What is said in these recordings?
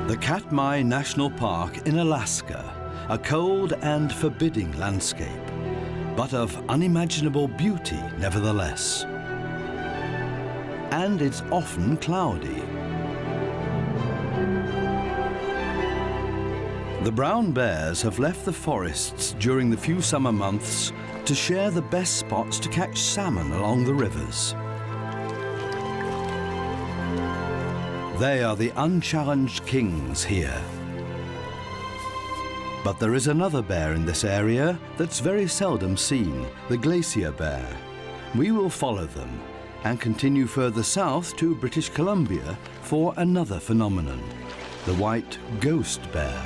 The Katmai National Park in Alaska, a cold and forbidding landscape, but of unimaginable beauty nevertheless. And it's often cloudy. The brown bears have left the forests during the few summer months to share the best spots to catch salmon along the rivers. They are the unchallenged kings here. But there is another bear in this area that's very seldom seen, the glacier bear. We will follow them and continue further south to British Columbia for another phenomenon, the white ghost bear.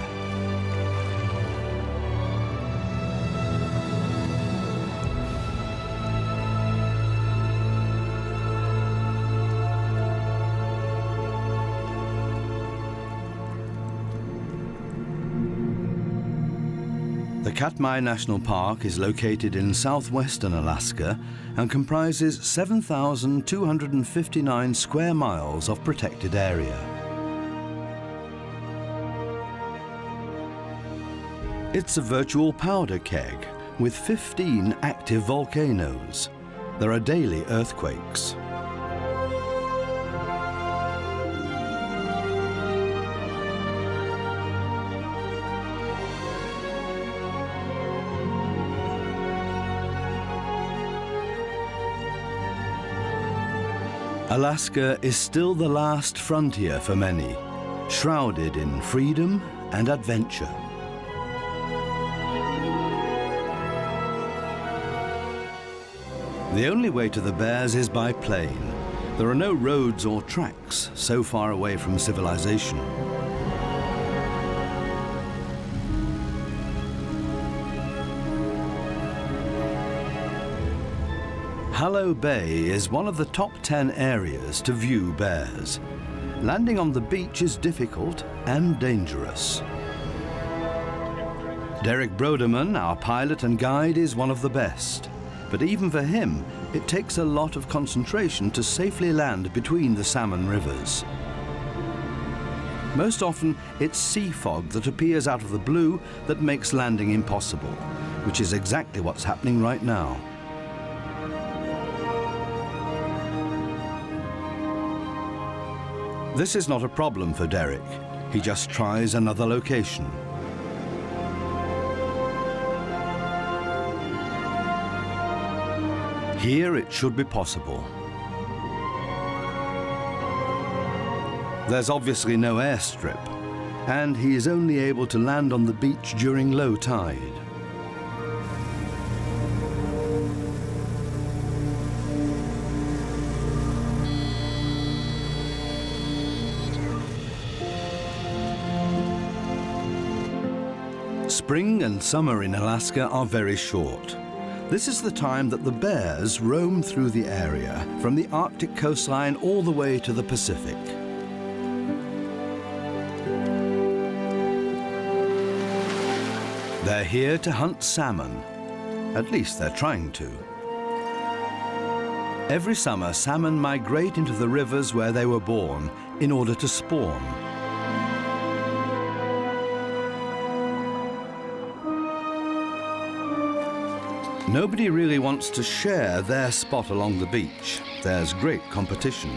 The Katmai National Park is located in southwestern Alaska and comprises 7,259 square miles of protected area. It's a virtual powder keg with 15 active volcanoes. There are daily earthquakes. Alaska is still the last frontier for many, shrouded in freedom and adventure. The only way to the bears is by plane. There are no roads or tracks so far away from civilization. Hallow Bay is one of the top 10 areas to view bears. Landing on the beach is difficult and dangerous. Derek Broderman, our pilot and guide, is one of the best. But even for him, it takes a lot of concentration to safely land between the salmon rivers. Most often, it's sea fog that appears out of the blue that makes landing impossible, which is exactly what's happening right now. This is not a problem for Derek. He just tries another location. Here it should be possible. There's obviously no airstrip, and he is only able to land on the beach during low tide. Spring and summer in Alaska are very short. This is the time that the bears roam through the area, from the Arctic coastline all the way to the Pacific. They're here to hunt salmon. At least they're trying to. Every summer, salmon migrate into the rivers where they were born in order to spawn. Nobody really wants to share their spot along the beach. There's great competition.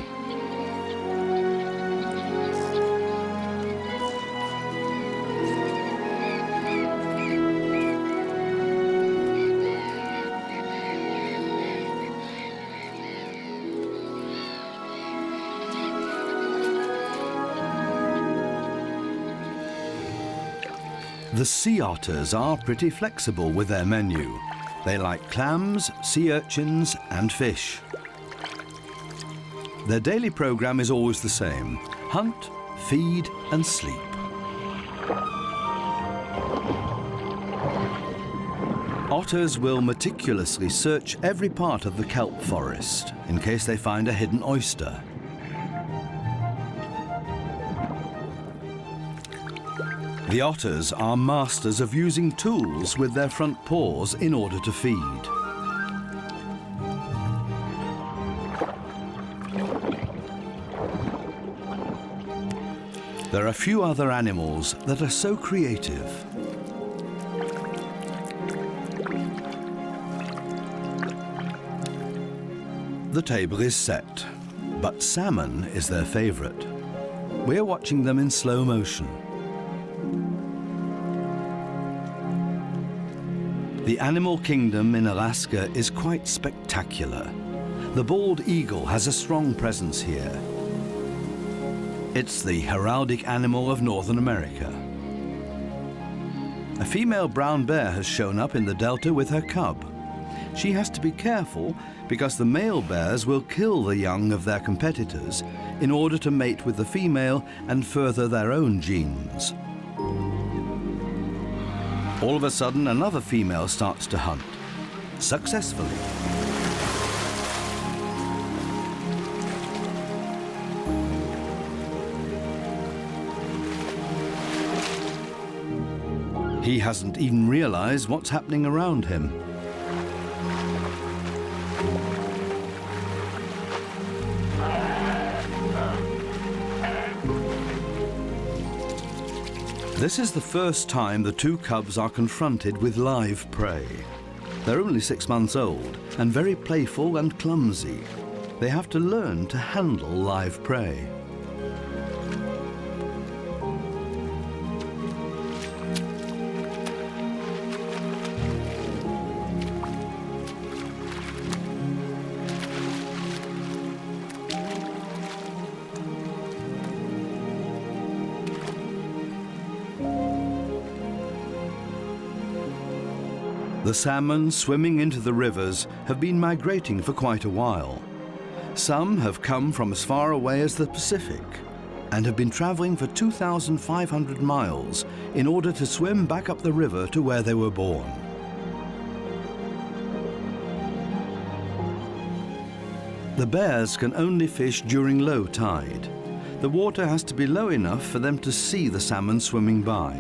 The sea otters are pretty flexible with their menu. They like clams, sea urchins, and fish. Their daily program is always the same: hunt, feed, and sleep. Otters will meticulously search every part of the kelp forest in case they find a hidden oyster. The otters are masters of using tools with their front paws in order to feed. There are few other animals that are so creative. The table is set, but salmon is their favorite. We're watching them in slow motion. The animal kingdom in Alaska is quite spectacular. The bald eagle has a strong presence here. It's the heraldic animal of Northern America. A female brown bear has shown up in the delta with her cub. She has to be careful because the male bears will kill the young of their competitors in order to mate with the female and further their own genes. All of a sudden, another female starts to hunt, successfully. He hasn't even realized what's happening around him. This is the first time the two cubs are confronted with live prey. They're only 6 months old and very playful and clumsy. They have to learn to handle live prey. The salmon swimming into the rivers have been migrating for quite a while. Some have come from as far away as the Pacific and have been traveling for 2,500 miles in order to swim back up the river to where they were born. The bears can only fish during low tide. The water has to be low enough for them to see the salmon swimming by.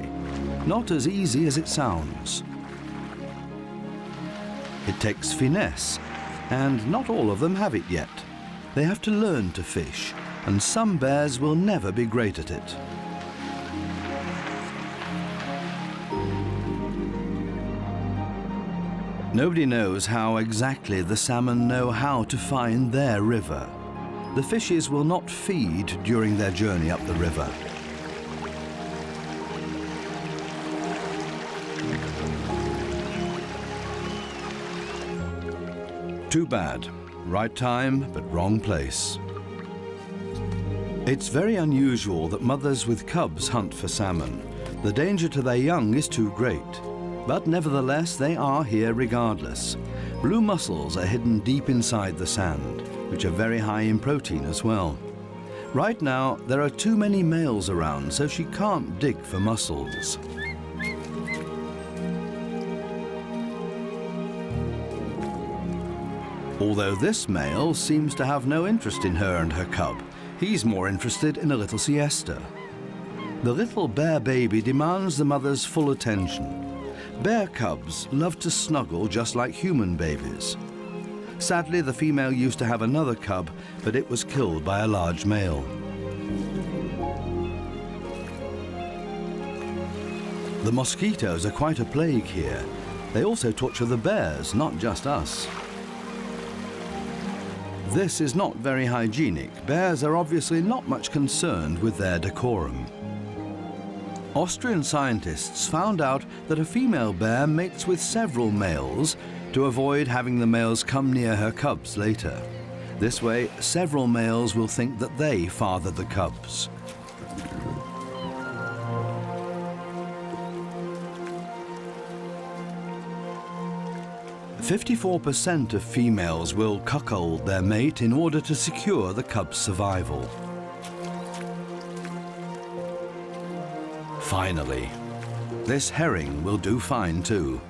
Not as easy as it sounds. It takes finesse, and not all of them have it yet. They have to learn to fish, and some bears will never be great at it. Nobody knows how exactly the salmon know how to find their river. The fishes will not feed during their journey up the river. Too bad. Right time, but wrong place. It's very unusual that mothers with cubs hunt for salmon. The danger to their young is too great. But nevertheless, they are here regardless. Blue mussels are hidden deep inside the sand, which are very high in protein as well. Right now, there are too many males around, so she can't dig for mussels. Although this male seems to have no interest in her and her cub. He's more interested in a little siesta. The little bear baby demands the mother's full attention. Bear cubs love to snuggle just like human babies. Sadly, the female used to have another cub, but it was killed by a large male. The mosquitoes are quite a plague here. They also torture the bears, not just us. This is not very hygienic. Bears are obviously not much concerned with their decorum. Austrian scientists found out that a female bear mates with several males to avoid having the males come near her cubs later. This way, several males will think that they fathered the cubs. 54% of females will cuckold their mate in order to secure the cub's survival. Finally, this herring will do fine too.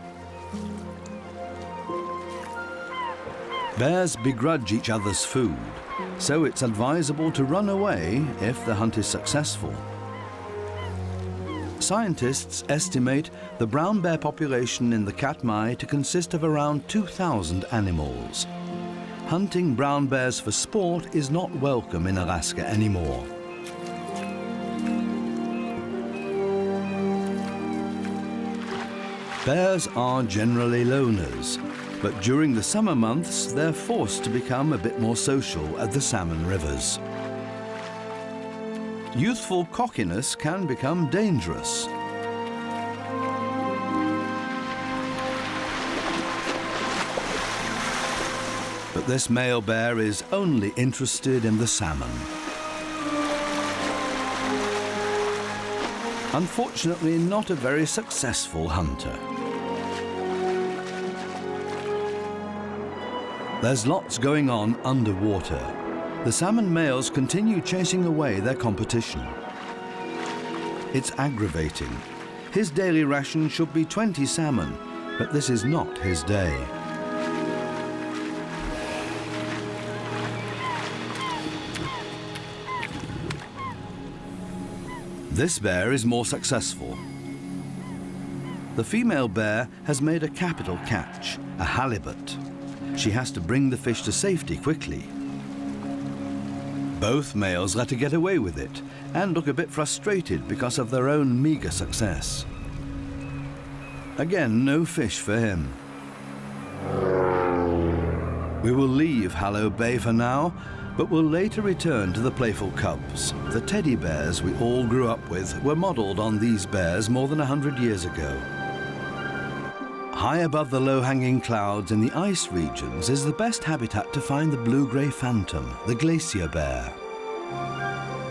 Bears begrudge each other's food, so it's advisable to run away if the hunt is successful. Scientists estimate the brown bear population in the Katmai to consist of around 2,000 animals. Hunting brown bears for sport is not welcome in Alaska anymore. Bears are generally loners, but during the summer months they're forced to become a bit more social at the salmon rivers. Youthful cockiness can become dangerous. But this male bear is only interested in the salmon. Unfortunately, not a very successful hunter. There's lots going on underwater. The salmon males continue chasing away their competition. It's aggravating. His daily ration should be 20 salmon, but this is not his day. This bear is more successful. The female bear has made a capital catch, a halibut. She has to bring the fish to safety quickly. Both males let her get away with it and look a bit frustrated because of their own meager success. Again, no fish for him. We will leave Hallow Bay for now, but will later return to the playful cubs. The teddy bears we all grew up with were modelled on these bears more than 100 years ago. High above the low-hanging clouds in the ice regions is the best habitat to find the blue-grey phantom, the glacier bear.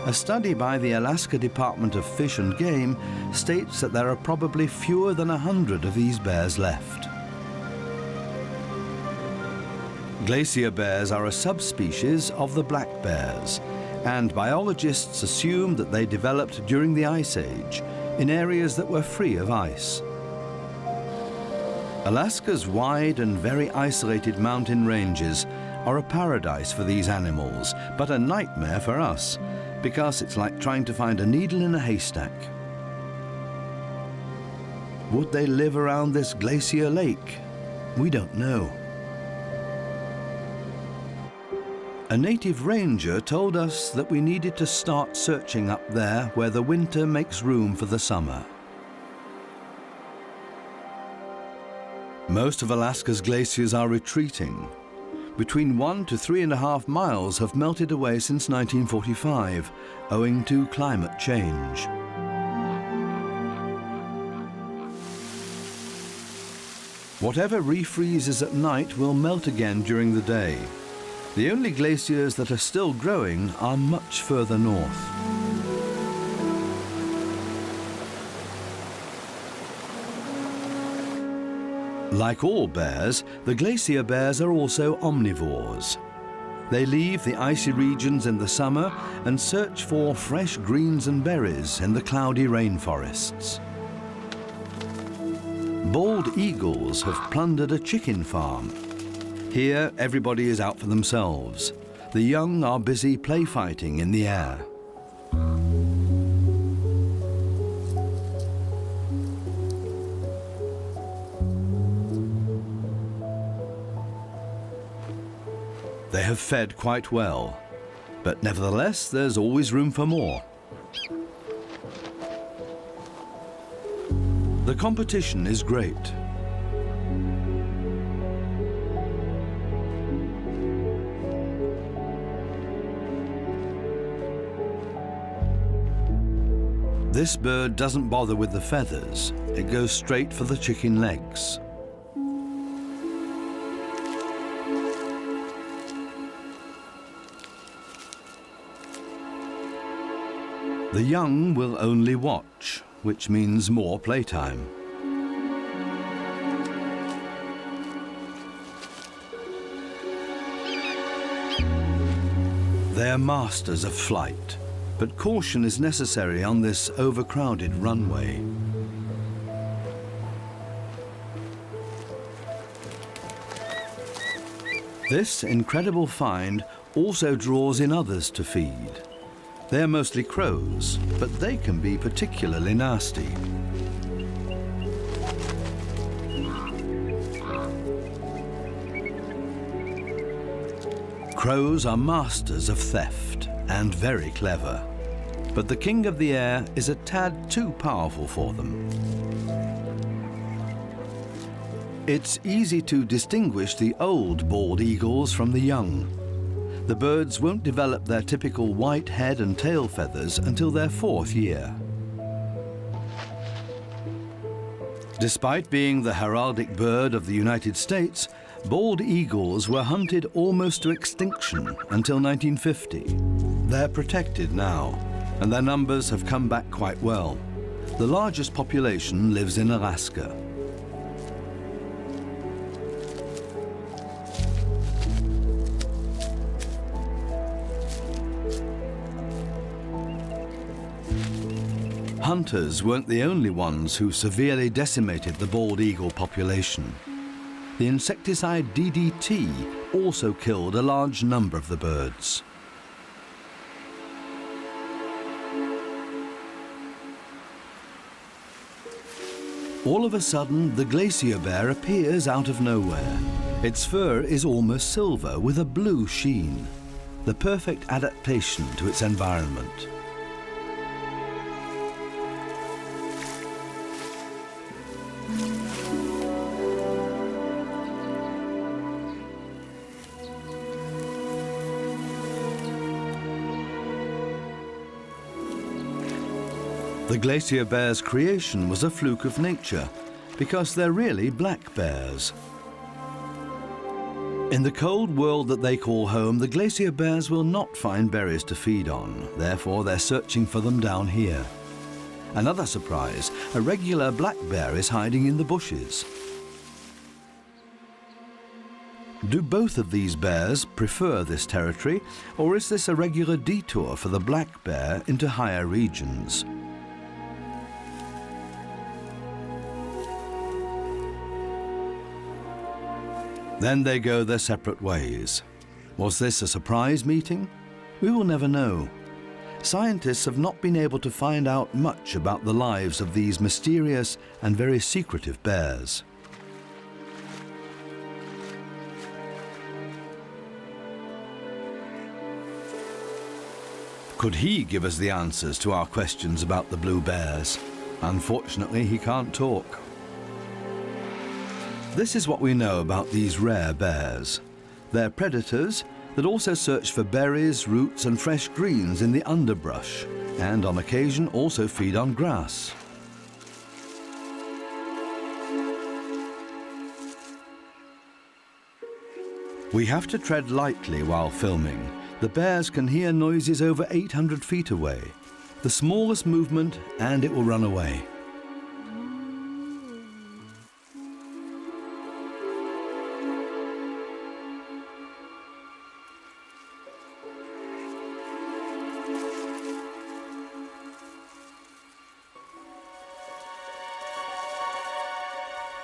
A study by the Alaska Department of Fish and Game states that there are probably fewer than 100 of these bears left. Glacier bears are a subspecies of the black bears, and biologists assume that they developed during the Ice Age in areas that were free of ice. Alaska's wide and very isolated mountain ranges are a paradise for these animals, but a nightmare for us, because it's like trying to find a needle in a haystack. Would they live around this glacier lake? We don't know. A native ranger told us that we needed to start searching up there where the winter makes room for the summer. Most of Alaska's glaciers are retreating. Between 1 to 3.5 miles have melted away since 1945, owing to climate change. Whatever refreezes at night will melt again during the day. The only glaciers that are still growing are much further north. Like all bears, the glacier bears are also omnivores. They leave the icy regions in the summer and search for fresh greens and berries in the cloudy rainforests. Bald eagles have plundered a chicken farm. Here, everybody is out for themselves. The young are busy play fighting in the air. They have fed quite well, but nevertheless, there's always room for more. The competition is great. This bird doesn't bother with the feathers. It goes straight for the chicken legs. The young will only watch, which means more playtime. They are masters of flight, but caution is necessary on this overcrowded runway. This incredible find also draws in others to feed. They're mostly crows, but they can be particularly nasty. Crows are masters of theft and very clever, but the king of the air is a tad too powerful for them. It's easy to distinguish the old bald eagles from the young. The birds won't develop their typical white head and tail feathers until their 4th year. Despite being the heraldic bird of the United States, bald eagles were hunted almost to extinction until 1950. They're protected now, and their numbers have come back quite well. The largest population lives in Alaska. Hunters weren't the only ones who severely decimated the bald eagle population. The insecticide DDT also killed a large number of the birds. All of a sudden, the glacier bear appears out of nowhere. Its fur is almost silver with a blue sheen, the perfect adaptation to its environment. The glacier bear's creation was a fluke of nature, because they're really black bears. In the cold world that they call home, the glacier bears will not find berries to feed on. Therefore, they're searching for them down here. Another surprise, a regular black bear is hiding in the bushes. Do both of these bears prefer this territory, or is this a regular detour for the black bear into higher regions? Then they go their separate ways. Was this a surprise meeting? We will never know. Scientists have not been able to find out much about the lives of these mysterious and very secretive bears. Could he give us the answers to our questions about the blue bears? Unfortunately, he can't talk. This is what we know about these rare bears. They're predators that also search for berries, roots and fresh greens in the underbrush, and on occasion also feed on grass. We have to tread lightly while filming. The bears can hear noises over 800 feet away. The smallest movement and it will run away.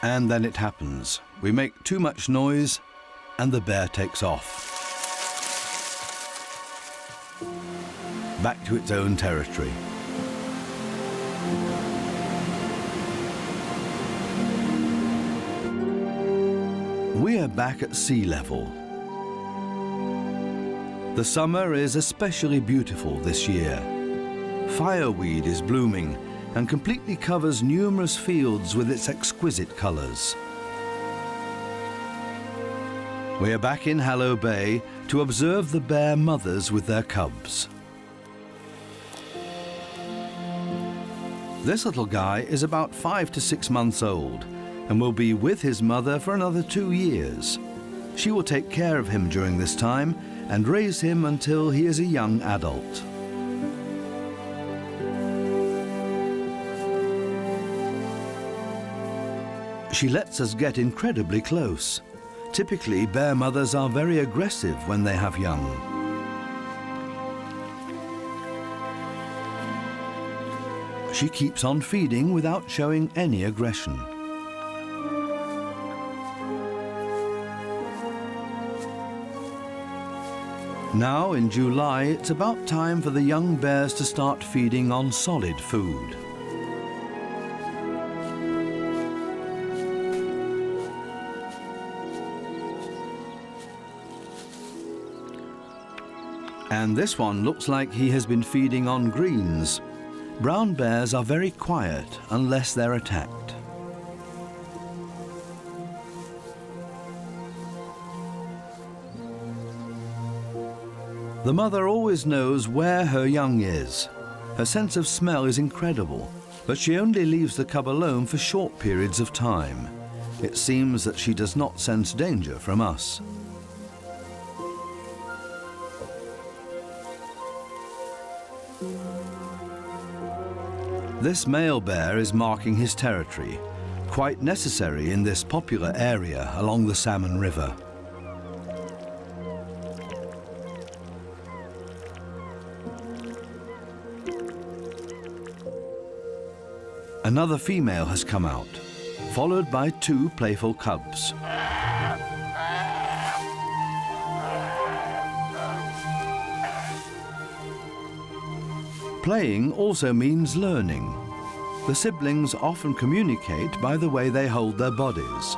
And then it happens. We make too much noise and the bear takes off. Back to its own territory. We are back at sea level. The summer is especially beautiful this year. Fireweed is blooming and completely covers numerous fields with its exquisite colors. We are back in Hallow Bay to observe the bear mothers with their cubs. This little guy is about 5 to 6 months old and will be with his mother for another 2 years. She will take care of him during this time and raise him until he is a young adult. She lets us get incredibly close. Typically, bear mothers are very aggressive when they have young. She keeps on feeding without showing any aggression. Now, in July, it's about time for the young bears to start feeding on solid food. And this one looks like he has been feeding on greens. Brown bears are very quiet unless they're attacked. The mother always knows where her young is. Her sense of smell is incredible, but she only leaves the cub alone for short periods of time. It seems that she does not sense danger from us. This male bear is marking his territory, quite necessary in this popular area along the Salmon River. Another female has come out, followed by two playful cubs. Playing also means learning. The siblings often communicate by the way they hold their bodies.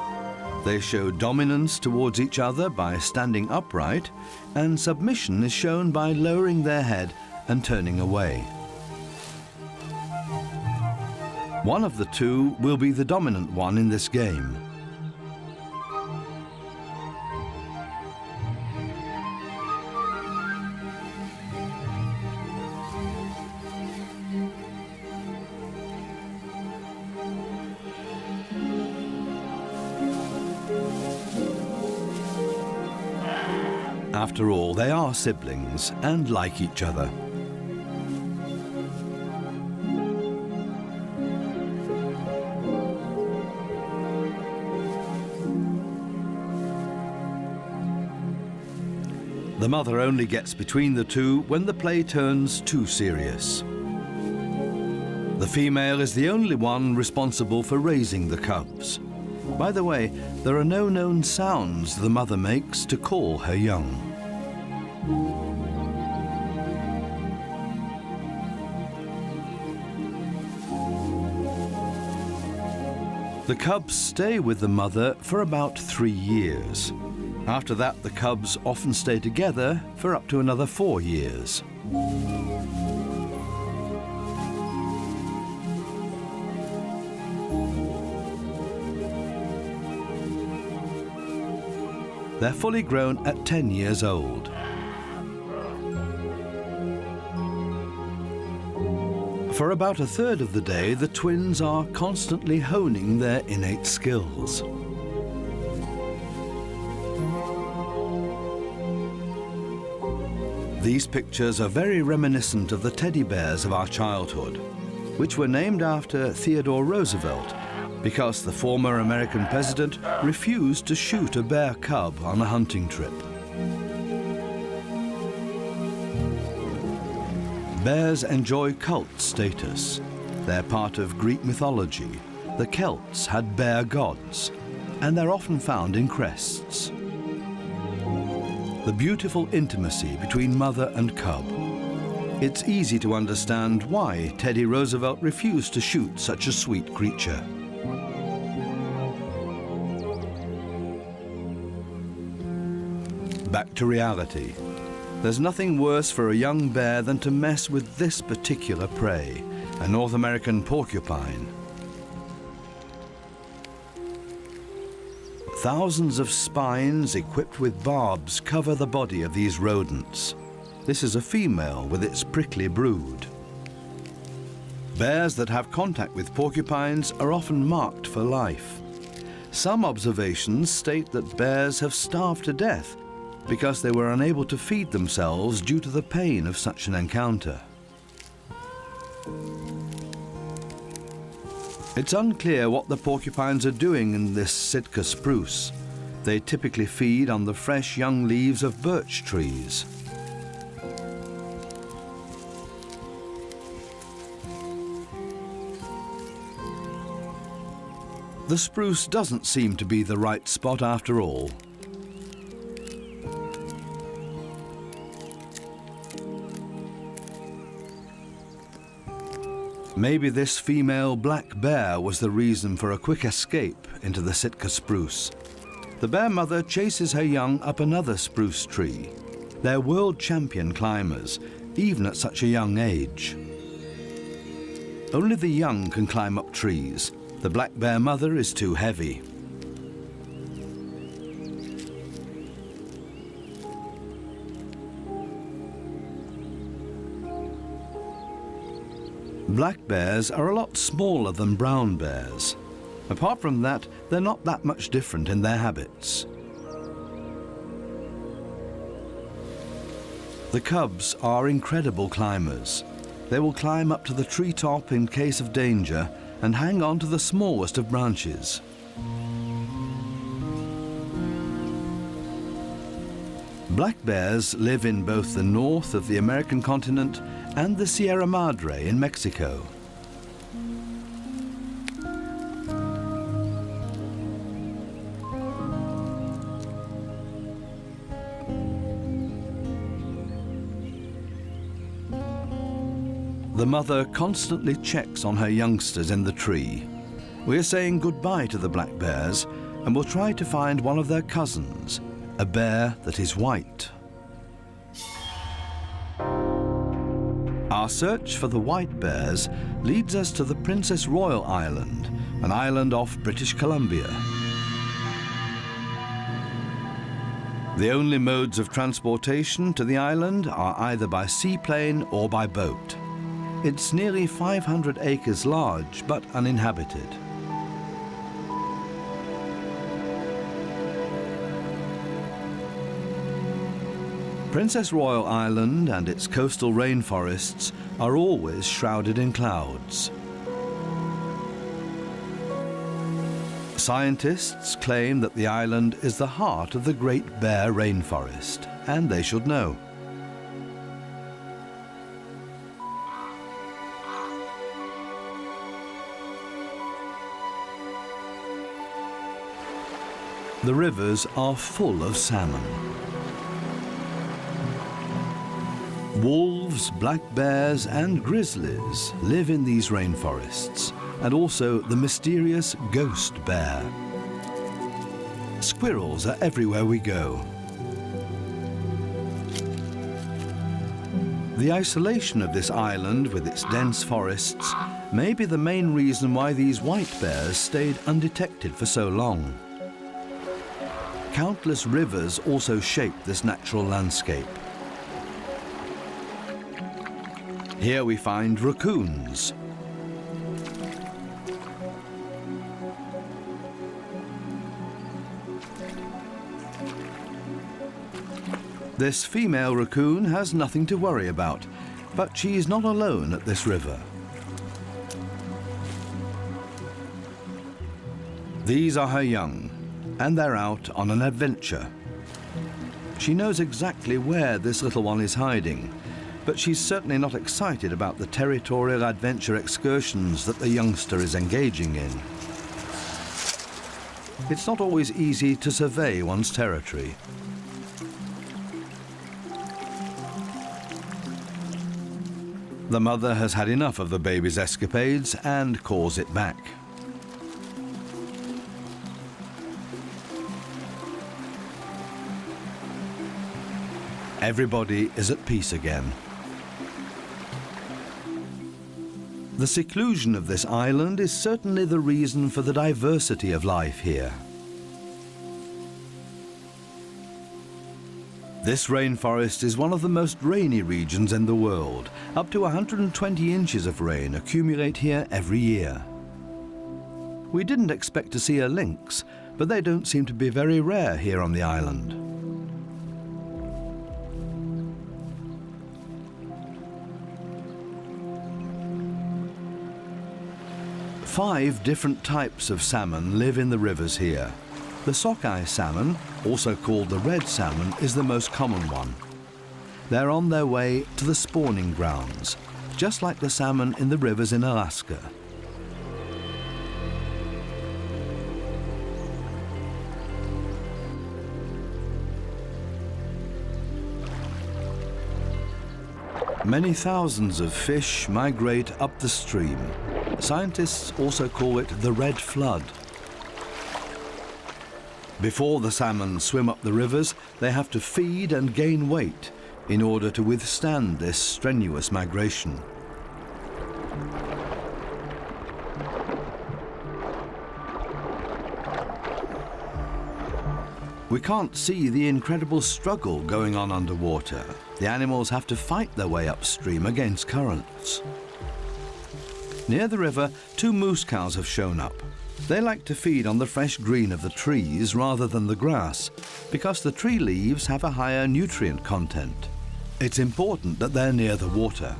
They show dominance towards each other by standing upright, and submission is shown by lowering their head and turning away. One of the two will be the dominant one in this game. After all, they are siblings and like each other. The mother only gets between the two when the play turns too serious. The female is the only one responsible for raising the cubs. By the way, there are no known sounds the mother makes to call her young. The cubs stay with the mother for about 3 years. After that, the cubs often stay together for up to another 4 years. They're fully grown at 10 years old. For about a third of the day, the twins are constantly honing their innate skills. These pictures are very reminiscent of the teddy bears of our childhood, which were named after Theodore Roosevelt because the former American president refused to shoot a bear cub on a hunting trip. Bears enjoy cult status. They're part of Greek mythology. The Celts had bear gods, and they're often found in crests. The beautiful intimacy between mother and cub. It's easy to understand why Teddy Roosevelt refused to shoot such a sweet creature. Back to reality. There's nothing worse for a young bear than to mess with this particular prey, a North American porcupine. Thousands of spines equipped with barbs cover the body of these rodents. This is a female with its prickly brood. Bears that have contact with porcupines are often marked for life. Some observations state that bears have starved to death because they were unable to feed themselves due to the pain of such an encounter. It's unclear what the porcupines are doing in this Sitka spruce. They typically feed on the fresh young leaves of birch trees. The spruce doesn't seem to be the right spot after all. Maybe this female black bear was the reason for a quick escape into the Sitka spruce. The bear mother chases her young up another spruce tree. They're world champion climbers, even at such a young age. Only the young can climb up trees. The black bear mother is too heavy. Black bears are a lot smaller than brown bears. Apart from that, they're not that much different in their habits. The cubs are incredible climbers. They will climb up to the treetop in case of danger and hang on to the smallest of branches. Black bears live in both the north of the American continent and the Sierra Madre in Mexico. The mother constantly checks on her youngsters in the tree. We're saying goodbye to the black bears and will try to find one of their cousins, a bear that is white. Our search for the white bears leads us to the Princess Royal Island, an island off British Columbia. The only modes of transportation to the island are either by seaplane or by boat. It's nearly 500 acres large, but uninhabited. Princess Royal Island and its coastal rainforests are always shrouded in clouds. Scientists claim that the island is the heart of the Great Bear Rainforest, and they should know. The rivers are full of salmon. Wolves, black bears and grizzlies live in these rainforests, and also the mysterious ghost bear. Squirrels are everywhere we go. The isolation of this island with its dense forests may be the main reason why these white bears stayed undetected for so long. Countless rivers also shape this natural landscape. Here we find raccoons. This female raccoon has nothing to worry about, but she's not alone at this river. These are her young, and they're out on an adventure. She knows exactly where this little one is hiding, but she's certainly not excited about the territorial adventure excursions that the youngster is engaging in. It's not always easy to survey one's territory. The mother has had enough of the baby's escapades and calls it back. Everybody is at peace again. The seclusion of this island is certainly the reason for the diversity of life here. This rainforest is one of the most rainy regions in the world. Up to 120 inches of rain accumulate here every year. We didn't expect to see a lynx, but they don't seem to be very rare here on the island. Five different types of salmon live in the rivers here. The sockeye salmon, also called the red salmon, is the most common one. They're on their way to the spawning grounds, just like the salmon in the rivers in Alaska. Many thousands of fish migrate up the stream. Scientists also call it the red flood. Before the salmon swim up the rivers, they have to feed and gain weight in order to withstand this strenuous migration. We can't see the incredible struggle going on underwater. The animals have to fight their way upstream against currents. Near the river, 2 moose cows have shown up. They like to feed on the fresh green of the trees rather than the grass, because the tree leaves have a higher nutrient content. It's important that they're near the water.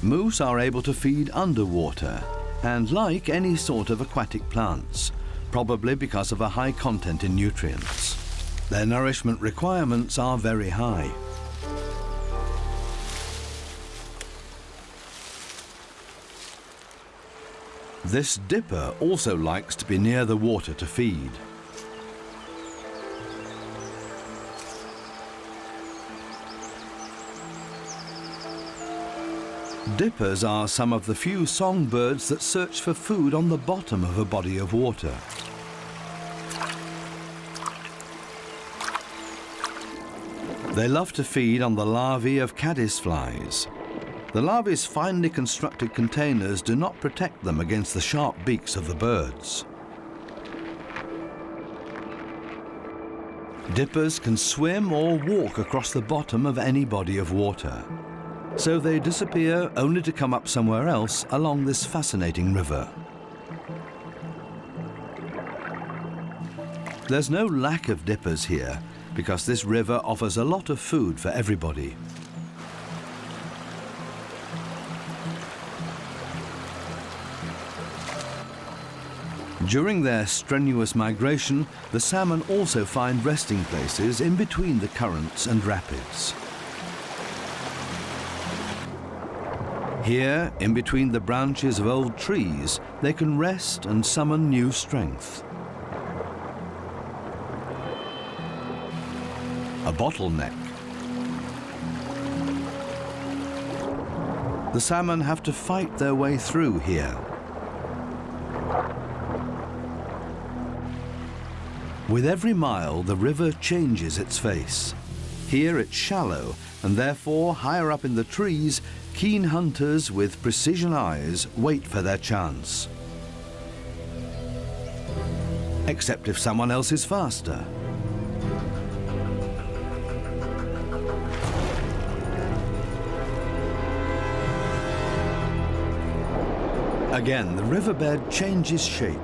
Moose are able to feed underwater and like any sort of aquatic plants, probably because of a high content in nutrients. Their nourishment requirements are very high. This dipper also likes to be near the water to feed. Dippers are some of the few songbirds that search for food on the bottom of a body of water. They love to feed on the larvae of caddisflies. The larvae's finely constructed containers do not protect them against the sharp beaks of the birds. Dippers can swim or walk across the bottom of any body of water, so they disappear only to come up somewhere else along this fascinating river. There's no lack of dippers here, because this river offers a lot of food for everybody. During their strenuous migration, the salmon also find resting places in between the currents and rapids. Here, in between the branches of old trees, they can rest and summon new strength. A bottleneck. The salmon have to fight their way through here. With every mile, the river changes its face. Here it's shallow, and therefore, higher up in the trees, keen hunters with precision eyes wait for their chance. Except if someone else is faster. Again, the riverbed changes shape.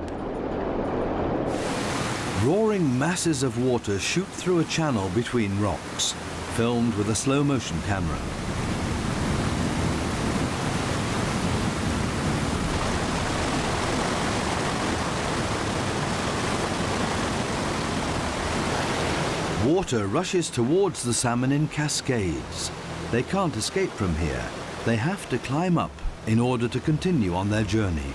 Roaring masses of water shoot through a channel between rocks, filmed with a slow-motion camera. Water rushes towards the salmon in cascades. They can't escape from here. They have to climb up in order to continue on their journey.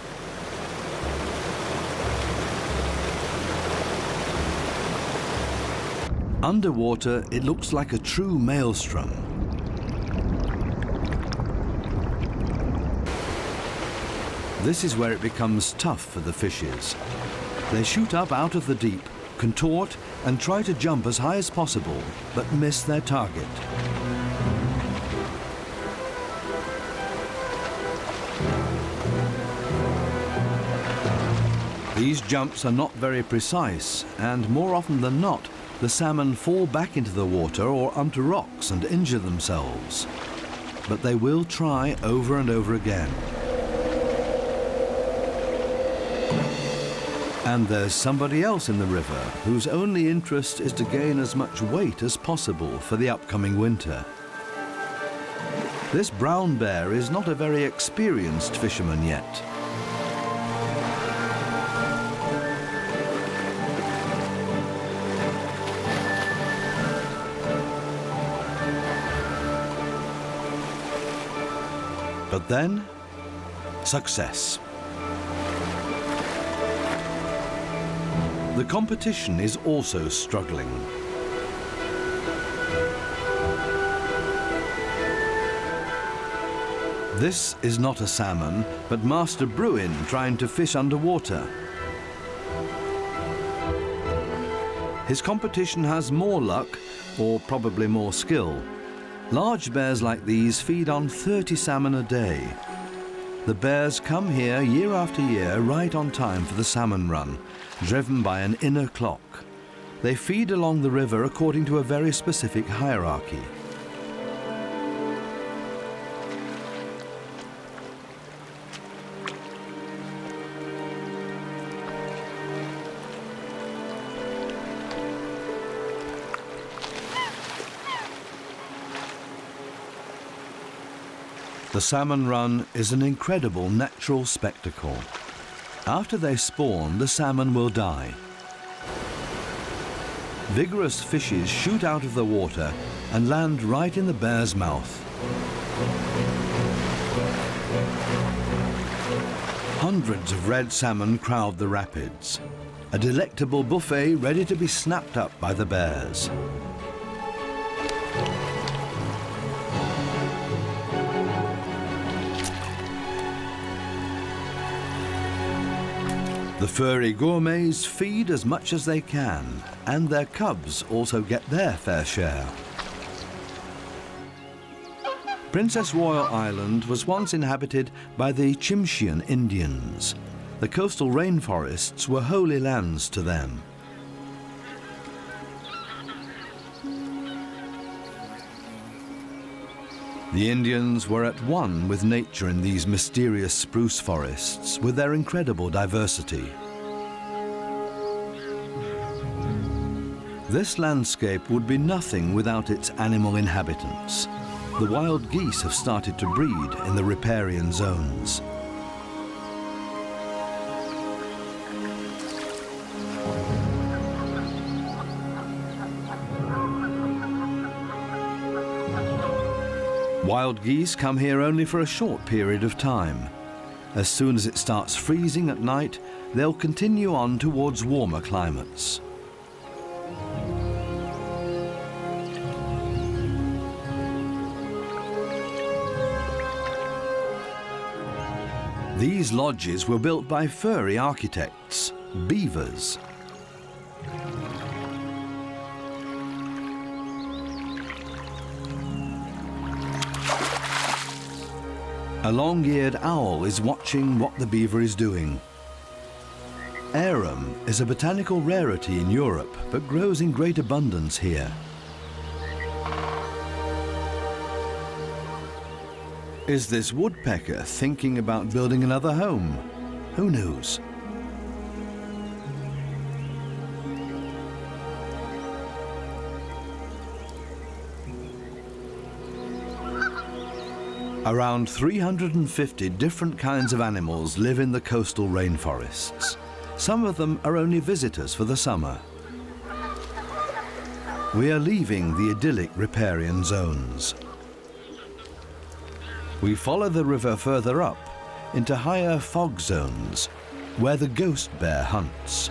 Underwater, it looks like a true maelstrom. This is where it becomes tough for the fishes. They shoot up out of the deep, contort, and try to jump as high as possible, but miss their target. These jumps are not very precise, and more often than not, the salmon fall back into the water or onto rocks and injure themselves. But they will try over and over again. And there's somebody else in the river whose only interest is to gain as much weight as possible for the upcoming winter. This brown bear is not a very experienced fisherman yet. But then, success. The competition is also struggling. This is not a salmon, but Master Bruin trying to fish underwater. His competition has more luck, or probably more skill. Large bears like these feed on 30 salmon a day. The bears come here year after year right on time for the salmon run, driven by an inner clock. They feed along the river according to a very specific hierarchy. The salmon run is an incredible natural spectacle. After they spawn, the salmon will die. Vigorous fishes shoot out of the water and land right in the bear's mouth. Hundreds of red salmon crowd the rapids, a delectable buffet ready to be snapped up by the bears. The furry gourmets feed as much as they can, and their cubs also get their fair share. Princess Royal Island was once inhabited by the Tsimshian Indians. The coastal rainforests were holy lands to them. The Indians were at one with nature in these mysterious spruce forests with their incredible diversity. This landscape would be nothing without its animal inhabitants. The wild geese have started to breed in the riparian zones. Wild geese come here only for a short period of time. As soon as it starts freezing at night, they'll continue on towards warmer climates. These lodges were built by furry architects, beavers. A long-eared owl is watching what the beaver is doing. Arum is a botanical rarity in Europe, but grows in great abundance here. Is this woodpecker thinking about building another home? Who knows? Around 350 different kinds of animals live in the coastal rainforests. Some of them are only visitors for the summer. We are leaving the idyllic riparian zones. We follow the river further up into higher fog zones where the ghost bear hunts.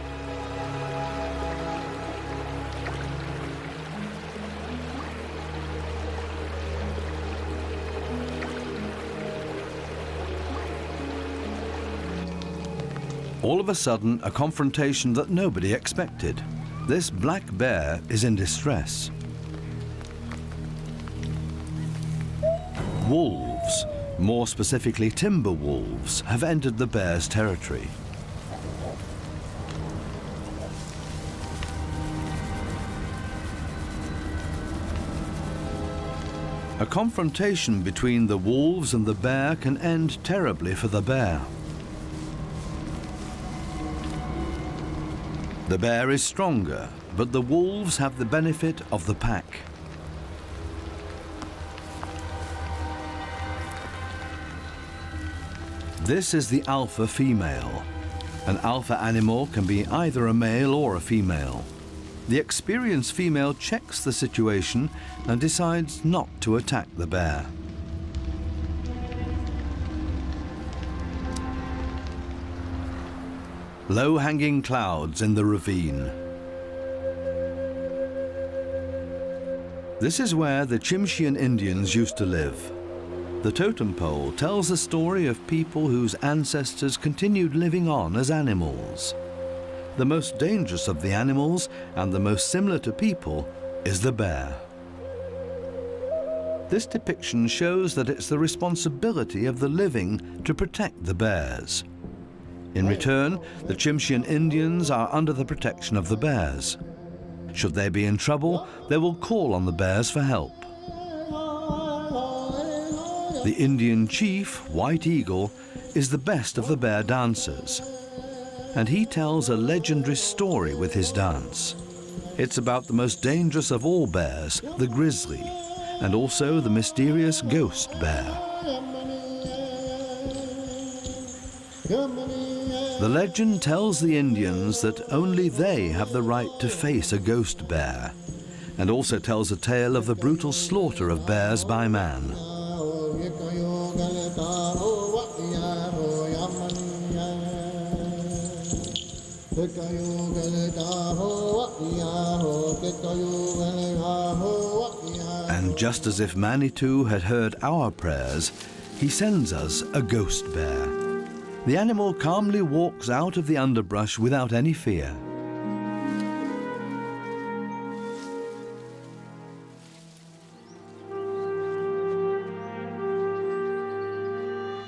All of a sudden, a confrontation that nobody expected. This black bear is in distress. Wolves, more specifically timber wolves, have entered the bear's territory. A confrontation between the wolves and the bear can end terribly for the bear. The bear is stronger, but the wolves have the benefit of the pack. This is the alpha female. An alpha animal can be either a male or a female. The experienced female checks the situation and decides not to attack the bear. Low-hanging clouds in the ravine. This is where the Tsimshian Indians used to live. The totem pole tells the story of people whose ancestors continued living on as animals. The most dangerous of the animals and the most similar to people is the bear. This depiction shows that it's the responsibility of the living to protect the bears. In return, the Tsimshian Indians are under the protection of the bears. Should they be in trouble, they will call on the bears for help. The Indian chief, White Eagle, is the best of the bear dancers. And he tells a legendary story with his dance. It's about the most dangerous of all bears, the grizzly, and also the mysterious ghost bear. The legend tells the Indians that only they have the right to face a ghost bear, and also tells a tale of the brutal slaughter of bears by man. And just as if Manitou had heard our prayers, he sends us a ghost bear. The animal calmly walks out of the underbrush without any fear.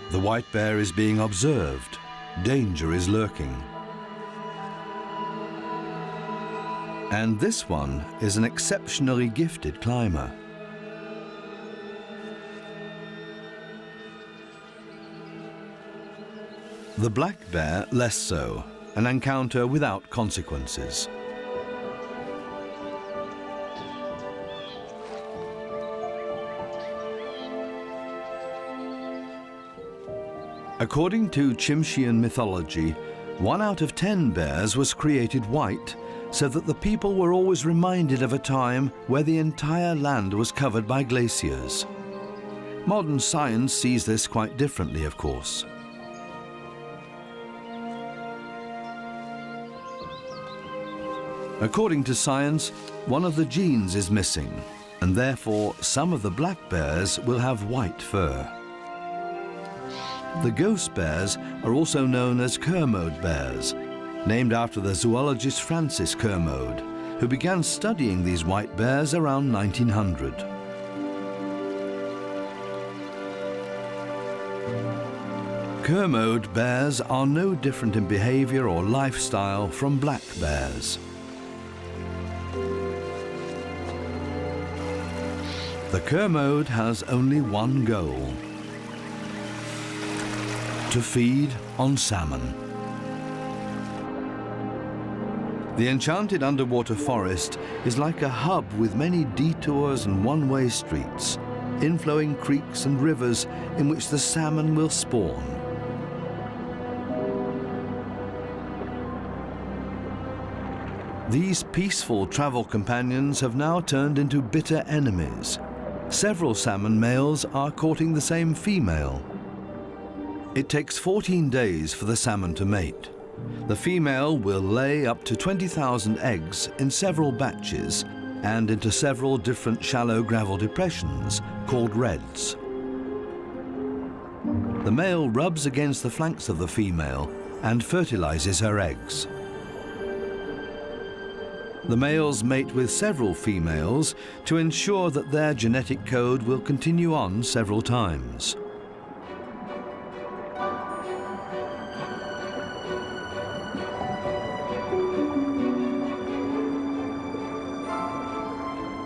The white bear is being observed. Danger is lurking. And this one is an exceptionally gifted climber. The black bear, less so, an encounter without consequences. According to Tsimshian mythology, 1 out of 10 bears was created white, so that the people were always reminded of a time where the entire land was covered by glaciers. Modern science sees this quite differently, of course. According to science, one of the genes is missing, and therefore some of the black bears will have white fur. The ghost bears are also known as Kermode bears, named after the zoologist Francis Kermode, who began studying these white bears around 1900. Kermode bears are no different in behavior or lifestyle from black bears. The Kermode has only one goal: to feed on salmon. The enchanted underwater forest is like a hub with many detours and one-way streets, inflowing creeks and rivers in which the salmon will spawn. These peaceful travel companions have now turned into bitter enemies. Several salmon males are courting the same female. It takes 14 days for the salmon to mate. The female will lay up to 20,000 eggs in several batches and into several different shallow gravel depressions called redds. The male rubs against the flanks of the female and fertilizes her eggs. The males mate with several females to ensure that their genetic code will continue on several times.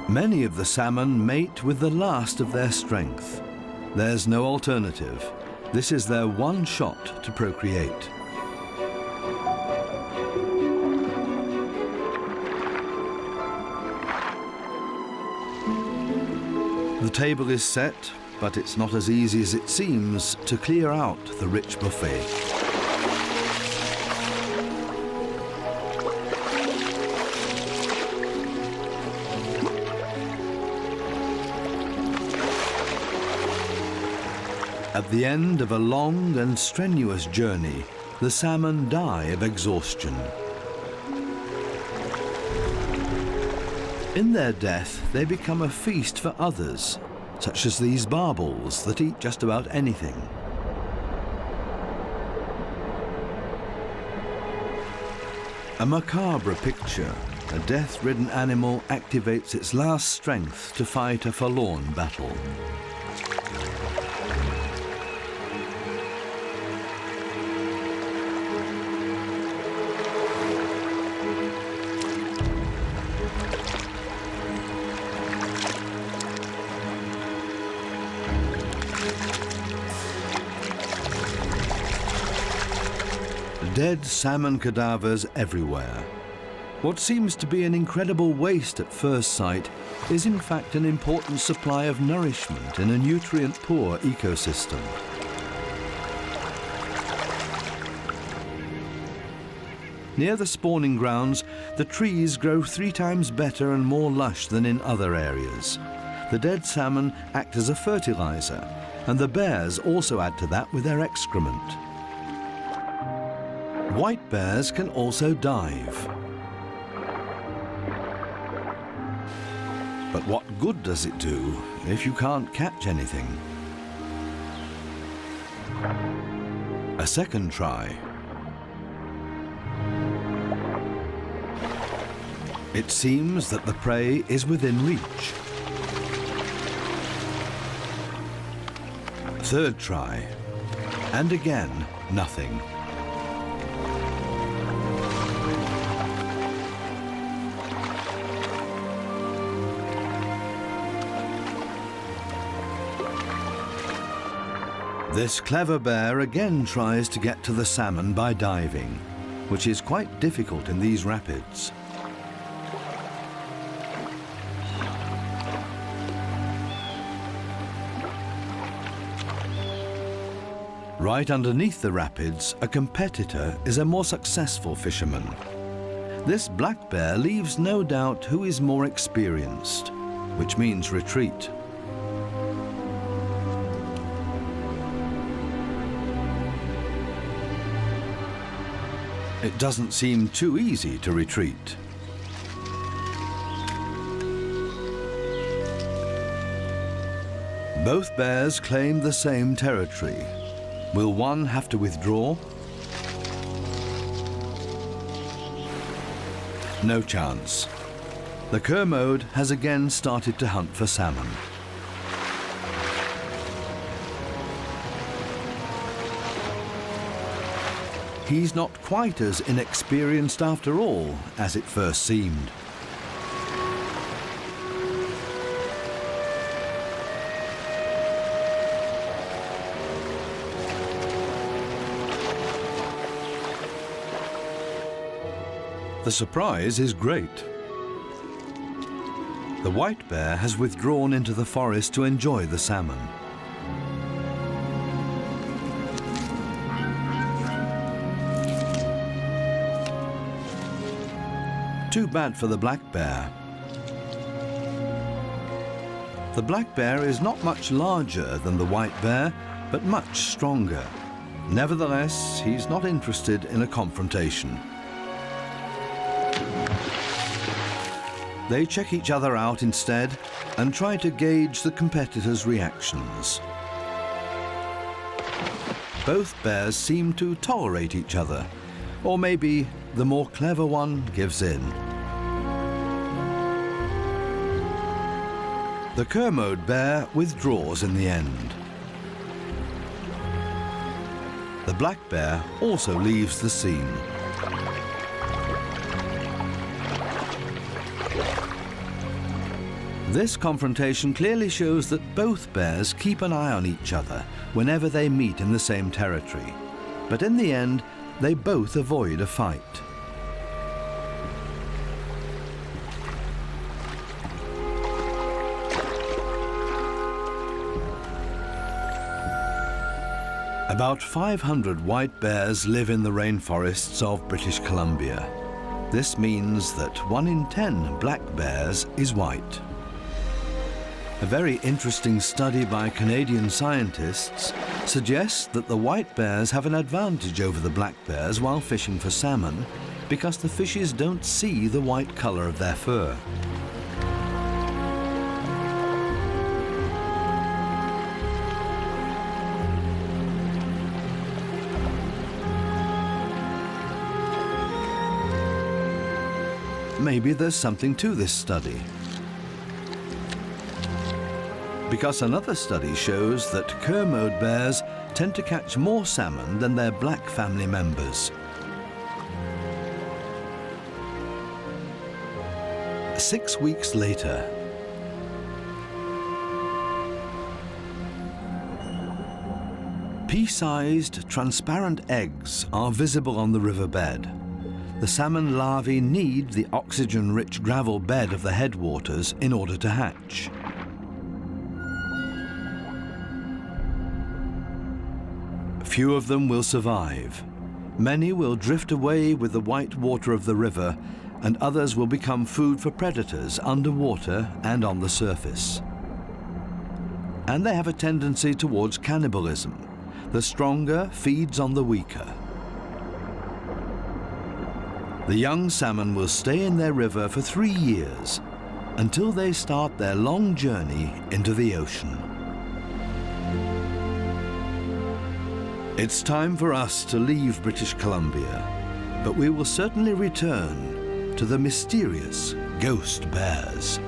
Many of the salmon mate with the last of their strength. There's no alternative. This is their one shot to procreate. The table is set, but it's not as easy as it seems to clear out the rich buffet. At the end of a long and strenuous journey, the salmon die of exhaustion. In their death, they become a feast for others, such as these barbels that eat just about anything. A macabre picture. A death-ridden animal activates its last strength to fight a forlorn battle. Dead salmon cadavers everywhere. What seems to be an incredible waste at first sight is in fact an important supply of nourishment in a nutrient-poor ecosystem. Near the spawning grounds, the trees grow 3 times better and more lush than in other areas. The dead salmon act as a fertilizer, and the bears also add to that with their excrement. White bears can also dive. But what good does it do if you can't catch anything? A second try. It seems that the prey is within reach. Third try, and again, nothing. This clever bear again tries to get to the salmon by diving, which is quite difficult in these rapids. Right underneath the rapids, a competitor is a more successful fisherman. This black bear leaves no doubt who is more experienced, which means retreat. It doesn't seem too easy to retreat. Both bears claim the same territory. Will one have to withdraw? No chance. The Kermode has again started to hunt for salmon. He's not quite as inexperienced after all as it first seemed. The surprise is great. The white bear has withdrawn into the forest to enjoy the salmon. Too bad for the black bear. The black bear is not much larger than the white bear, but much stronger. Nevertheless, he's not interested in a confrontation. They check each other out instead and try to gauge the competitors' reactions. Both bears seem to tolerate each other, or maybe the more clever one gives in. The Kermode bear withdraws in the end. The black bear also leaves the scene. This confrontation clearly shows that both bears keep an eye on each other whenever they meet in the same territory. But in the end, they both avoid a fight. About 500 white bears live in the rainforests of British Columbia. This means that 1 in 10 black bears is white. A very interesting study by Canadian scientists suggests that the white bears have an advantage over the black bears while fishing for salmon because the fishes don't see the white color of their fur. Maybe there's something to this study. Because another study shows that Kermode bears tend to catch more salmon than their black family members. 6 weeks later, pea-sized, transparent eggs are visible on the riverbed. The salmon larvae need the oxygen-rich gravel bed of the headwaters in order to hatch. Few of them will survive. Many will drift away with the white water of the river, and others will become food for predators underwater and on the surface. And they have a tendency towards cannibalism. The stronger feeds on the weaker. The young salmon will stay in their river for 3 years until they start their long journey into the ocean. It's time for us to leave British Columbia, but we will certainly return to the mysterious ghost bears.